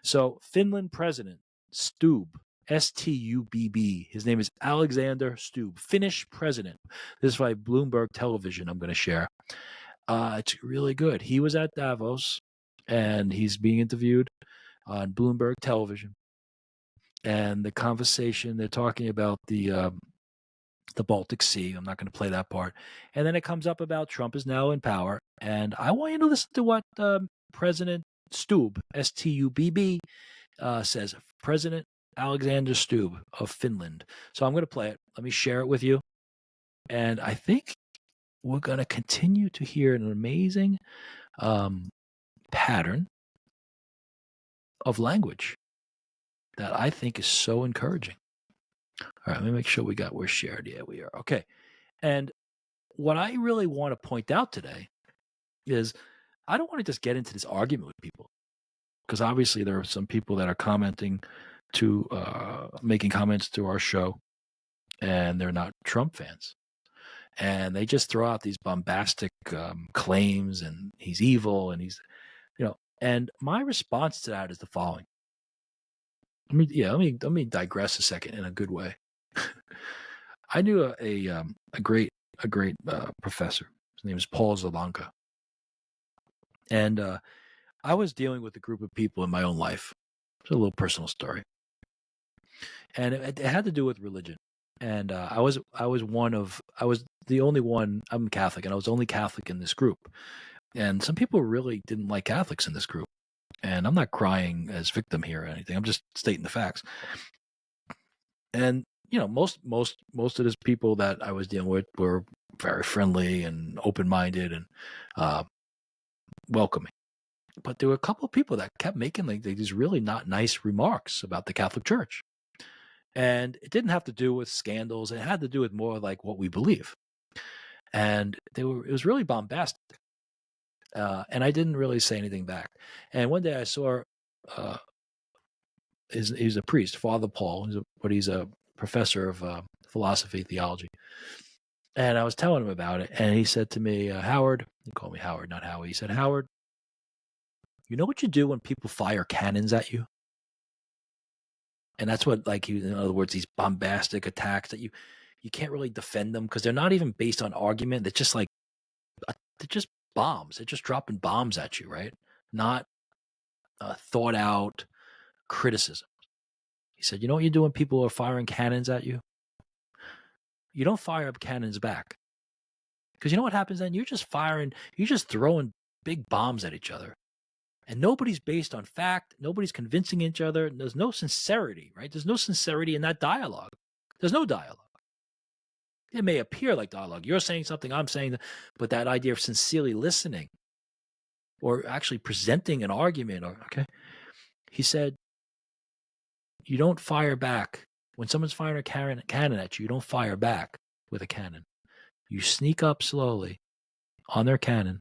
So Finland President Stubb, S-T-U-B-B. His name is Alexander Stubb, Finnish President. This is by Bloomberg Television I'm going to share. It's really good. He was at Davos, and he's being interviewed on Bloomberg Television. And the conversation, they're talking about the Baltic Sea. I'm not going to play that part. And then it comes up about Trump is now in power. And I want you to listen to what President Stubb, S-T-U-B-B, says. President Alexander Stubb of Finland. So I'm going to play it. Let me share it with you. And I think we're going to continue to hear an amazing pattern of language that I think is so encouraging. All right, let me make sure we're shared. Yeah, we are. Okay. And what I really want to point out today is I don't want to just get into this argument with people, because obviously there are some people that are commenting to making comments to our show, and they're not Trump fans. And they just throw out these bombastic claims, and he's evil, and he's, and my response to that is the following. Let me digress a second in a good way. I knew a great professor. His name is Paul Zalanka, and I was dealing with a group of people in my own life. It's a little personal story, and it had to do with religion. And I was the only one. I'm Catholic, and I was the only Catholic in this group. And some people really didn't like Catholics in this group. And I'm not crying as victim here or anything. I'm just stating the facts. And most of these people that I was dealing with were very friendly and open-minded and welcoming. But there were a couple of people that kept making these really not nice remarks about the Catholic Church. And it didn't have to do with scandals. It had to do with more like what we believe. And it was really bombastic. And I didn't really say anything back. And one day I saw he's a priest, Father Paul, but he's a professor of philosophy, theology. And I was telling him about it, and he said to me, Howard, he called me Howard, not Howie. He said, Howard, you know what you do when people fire cannons at you? And that's what, in other words, these bombastic attacks that you can't really defend them because they're not even based on argument. They're just they're just bombs. They're just dropping bombs at you, right? Not thought out criticism. He said, you know what you do when people are firing cannons at you? You don't fire up cannons back. Because you know what happens then? You're just throwing big bombs at each other. And nobody's based on fact. Nobody's convincing each other. There's no sincerity, right? There's no sincerity in that dialogue. There's no dialogue. It may appear like dialogue. You're saying something, I'm saying that, but that idea of sincerely listening or actually presenting an argument, okay? He said, you don't fire back. When someone's firing a cannon at you, you don't fire back with a cannon. You sneak up slowly on their cannon.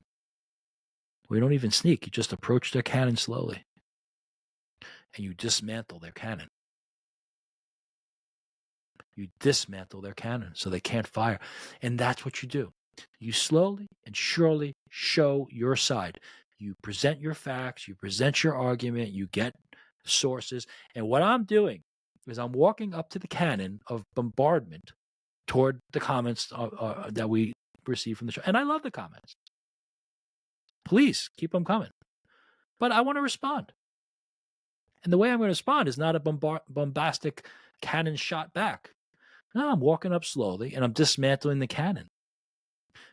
We don't even sneak. You just approach their cannon slowly. And you dismantle their cannon. You dismantle their cannon so they can't fire. And that's what you do. You slowly and surely show your side. You present your facts. You present your argument. You get sources. And what I'm doing is I'm walking up to the cannon of bombardment toward the comments that we receive from the show. And I love the comments. Please keep them coming. But I want to respond. And the way I'm going to respond is not a bombastic cannon shot back. No, I'm walking up slowly and I'm dismantling the cannon.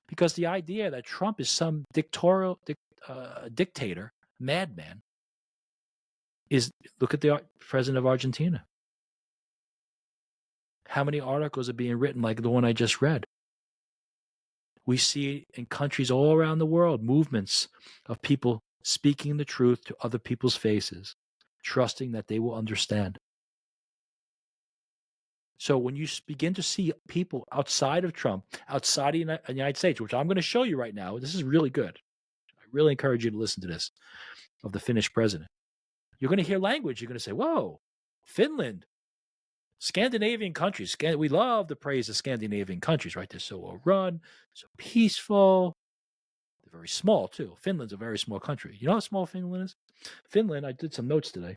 Because the idea that Trump is some dictator, madman, is, look at the president of Argentina. How many articles are being written like the one I just read? We see in countries all around the world movements of people speaking the truth to other people's faces, trusting that they will understand. So when you begin to see people outside of Trump, outside of the United States, which I'm going to show you right now, this is really good. I really encourage you to listen to this, of the Finnish president. You're going to hear language. You're going to say, whoa, Finland, Scandinavian countries. We love to praise the Scandinavian countries, right? They're so well run, so peaceful. They're very small, too. Finland's a very small country. You know how small Finland is? Finland, I did some notes today.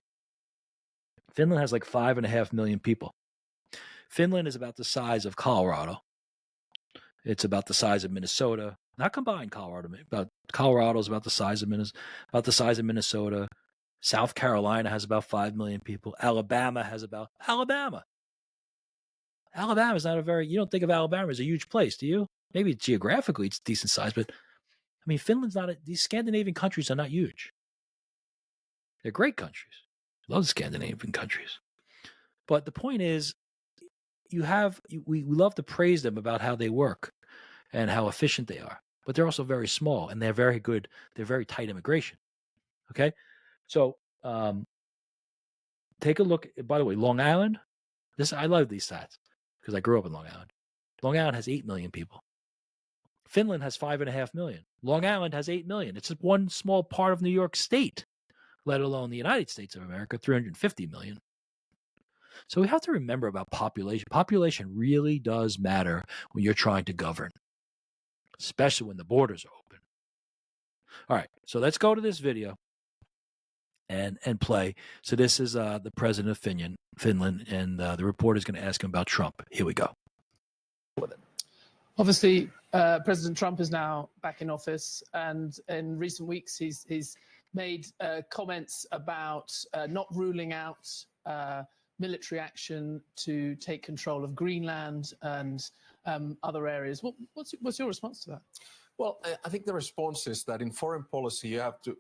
Finland has like 5.5 million people. Finland is about the size of Colorado. It's about the size of Minnesota. Not combined Colorado, but Colorado is about the size of Minnesota. South Carolina has about 5 million people. Alabama is not a very, you don't think of Alabama as a huge place, do you? Maybe geographically it's decent size, but I mean, Finland's not, these Scandinavian countries are not huge. They're great countries. I love the Scandinavian countries. But the point is, we love to praise them about how they work and how efficient they are, but they're also very small and they're very good. They're very tight immigration. Okay. So, take a look, by the way, Long Island. I love these stats because I grew up in Long Island. Long Island has 8 million people. Finland has 5.5 million. Long Island has 8 million. It's just one small part of New York State, let alone the United States of America, 350 million. So we have to remember about population. Population really does matter when you're trying to govern, especially when the borders are open. All right, so let's go to this video and play. So this is the president of Finland, and the reporter is going to ask him about Trump. Here we go. Obviously, President Trump is now back in office, and in recent weeks he's made comments about not ruling out military action to take control of Greenland and other areas. What's your response to that? Well, I think the response is that in foreign policy you have to,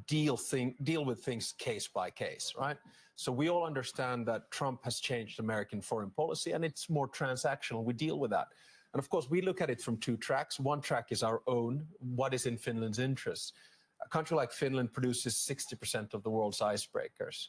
deal with things case by case, right? So we all understand that Trump has changed American foreign policy, and it's more transactional. We deal with that. And of course, we look at it from two tracks. One track is our own, what is in Finland's interest. A country like Finland produces 60% of the world's icebreakers.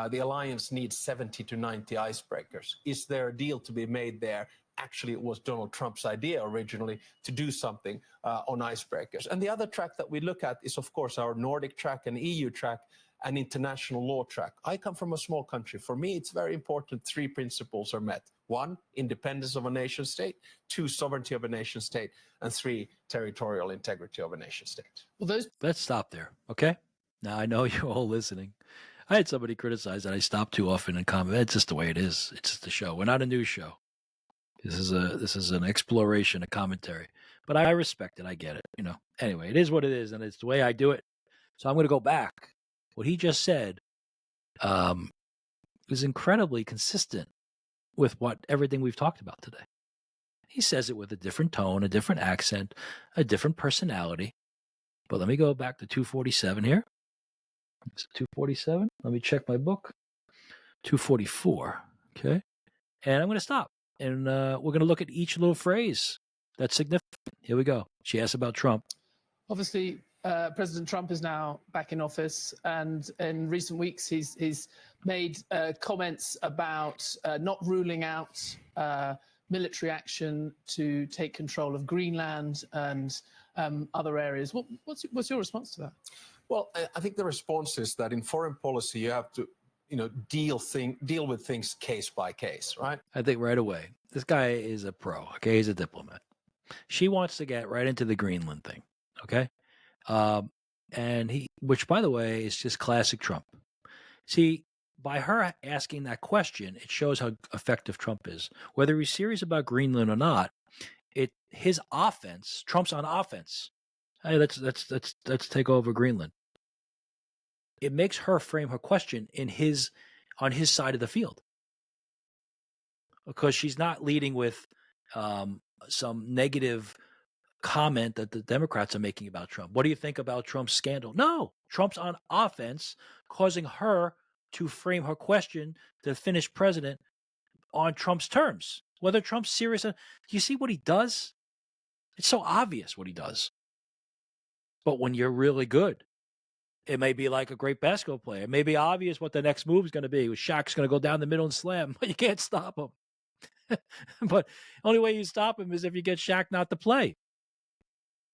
The alliance needs 70 to 90 icebreakers. Is there a deal to be made there? Actually, it was Donald Trump's idea originally to do something on icebreakers. And the other track that we look at is, of course, our Nordic track and EU track and international law track. I come from a small country. For me, it's very important 3 principles are met. 1, independence of a nation state. 2, sovereignty of a nation state. And 3, territorial integrity of a nation state. Well, Let's stop there, okay? Now, I know you're all listening. I had somebody criticize that I stop too often and comment. It's just the way it is. It's just a show. We're not a news show. This is an exploration, a commentary. But I respect it. I get it. Anyway, it is what it is, and it's the way I do it. So I'm going to go back. What he just said is incredibly consistent with everything we've talked about today. He says it with a different tone, a different accent, a different personality. But let me go back to 247 here. It's 247. Let me check my book. 244. Okay. And I'm going to stop. And we're going to look at each little phrase that's significant. Here we go. She asked about Trump. Obviously, President Trump is now back in office, and in recent weeks he's made comments about not ruling out military action to take control of Greenland and other areas. What's your response to that? Well, I think the response is that in foreign policy you have to deal with things case by case, right? I think right away, this guy is a pro, okay? He's a diplomat. She wants to get right into the Greenland thing, okay? Which by the way, is just classic Trump. See, by her asking that question, it shows how effective Trump is. Whether he's serious about Greenland or not, his offense, Trump's on offense. Hey, let's take over Greenland. It makes her frame her question on his side of the field, because she's not leading with some negative comment that the Democrats are making about Trump. What do you think about Trump's scandal? No, Trump's on offense, causing her to frame her question to the Finnish president on Trump's terms. Whether Trump's serious, you see what he does? It's so obvious what he does. But when you're really good, it may be like a great basketball player. It may be obvious what the next move is going to be. Shaq's going to go down the middle and slam, but you can't stop him. But the only way you stop him is if you get Shaq not to play.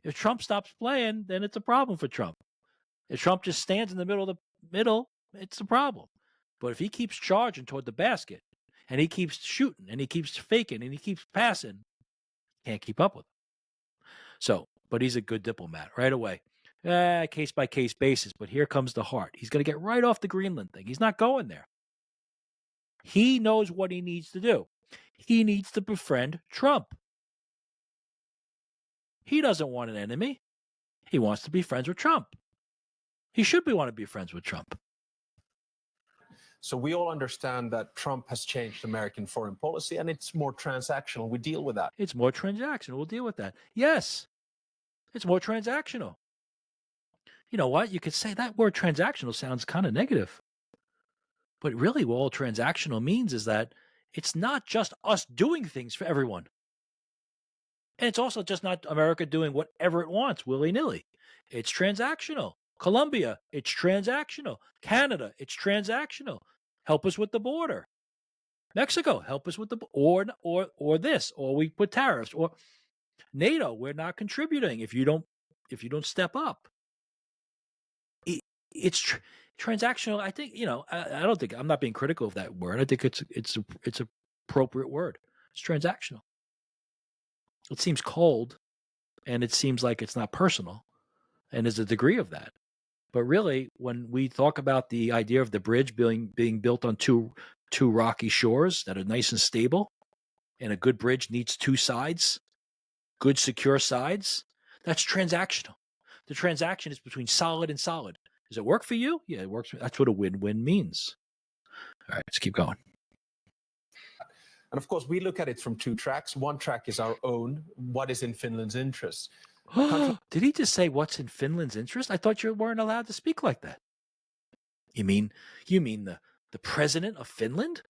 If Trump stops playing, then it's a problem for Trump. If Trump just stands in the middle, it's a problem. But if he keeps charging toward the basket, and he keeps shooting, and he keeps faking, and he keeps passing, can't keep up with him. So, but he's a good diplomat right away. Case by case basis, but here comes the heart. He's going to get right off the Greenland thing. He's not going there. He knows what he needs to do. He needs to befriend Trump. He doesn't want an enemy. He wants to be friends with Trump. He should want to be friends with Trump. So we all understand that Trump has changed American foreign policy, and it's more transactional. We deal with that. It's more transactional. We'll deal with that. Yes, it's more transactional. You know what? You could say that word transactional sounds kind of negative. But really, what all transactional means is that it's not just us doing things for everyone. And it's also just not America doing whatever it wants, willy-nilly. It's transactional. Colombia, it's transactional. Canada, it's transactional. Help us with the border. Mexico, help us with the or this, or we put tariffs, or NATO, we're not contributing if you don't step up. It's transactional. I think, I don't think, I'm not being critical of that word. I think it's an appropriate word. It's transactional. It seems cold, and it seems like it's not personal, and there's a degree of that. But really, when we talk about the idea of the bridge being built on two rocky shores that are nice and stable, and a good bridge needs two sides, good secure sides, that's transactional. The transaction is between solid and solid. Does it work for you? Yeah, it works. That's what a win-win means. All right, let's keep going. And of course, we look at it from two tracks. One track is our own, what is in Finland's interest. Did he just say what's in Finland's interest? I thought you weren't allowed to speak like that. You mean the president of Finland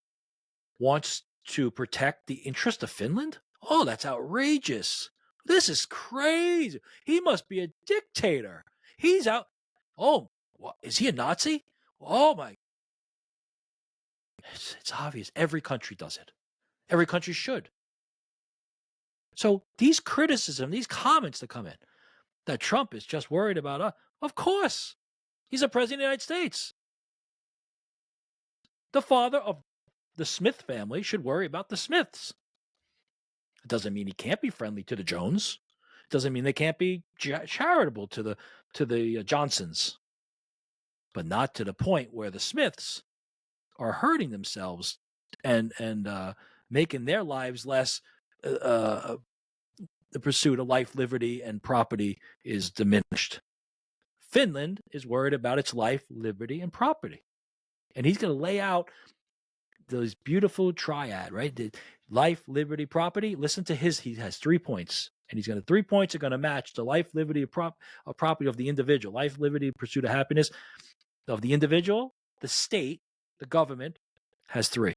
wants to protect the interest of Finland? Oh, that's outrageous. This is crazy. He must be a dictator. He's out. Oh, is he a Nazi? Oh my. It's obvious. Every country does it. Every country should. So these criticism, these comments that come in, that Trump is just worried about, of course, he's a president of the United States. The father of the Smith family should worry about the Smiths. It doesn't mean he can't be friendly to the Jones. It doesn't mean they can't be charitable to the Johnsons, but not to the point where the Smiths are hurting themselves and making their lives less. The pursuit of life, liberty, and property is diminished. Finland is worried about its life, liberty, and property. And he's going to lay out those beautiful triad, right? The life, liberty, property. Listen to he has 3 points. And he's going to 3 points are going to match the life, liberty, property of the individual. Life, liberty, pursuit of happiness of the individual. The state, the government, has 3.